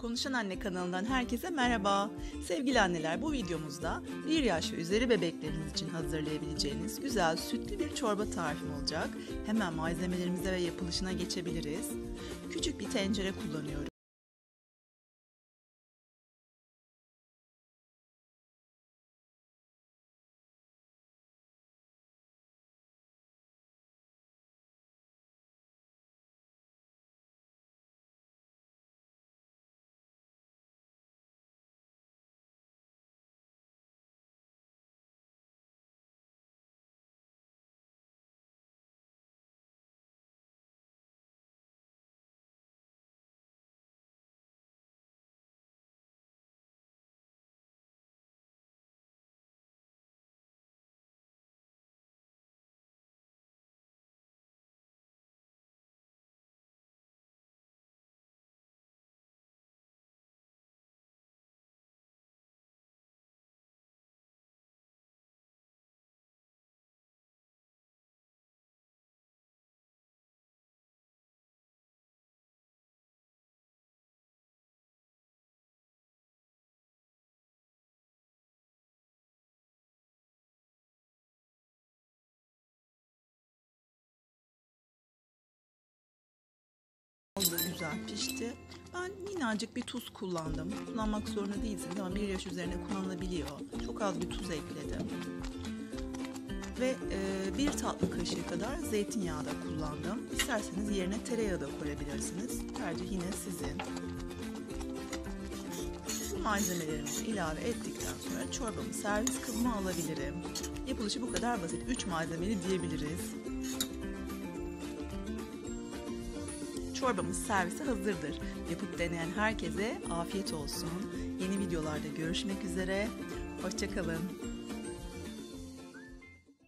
Konuşan Anne kanalından herkese merhaba. Sevgili anneler, bu videomuzda 1 yaş ve üzeri bebekleriniz için hazırlayabileceğiniz güzel sütlü bir çorba tarifim olacak. Hemen malzemelerimize ve yapılışına geçebiliriz. Küçük bir tencere kullanıyorum. Oldu, güzel pişti. Ben minnacık bir tuz kullandım. Kullanmak zorunda değilsiniz ama 1 yaş üzerine kullanılabiliyor. Çok az bir tuz ekledim. Ve 1 tatlı kaşığı kadar zeytinyağı da kullandım. İsterseniz yerine tereyağı da koyabilirsiniz. Tercih yine sizin. Bu malzemelerimizi ilave ettikten sonra çorbamı servis kabıma alabilirim. Yapılışı bu kadar basit. 3 malzemeli diyebiliriz. Çorbamız servise hazırdır. Yapıp deneyen herkese afiyet olsun. Yeni videolarda görüşmek üzere. Hoşça kalın.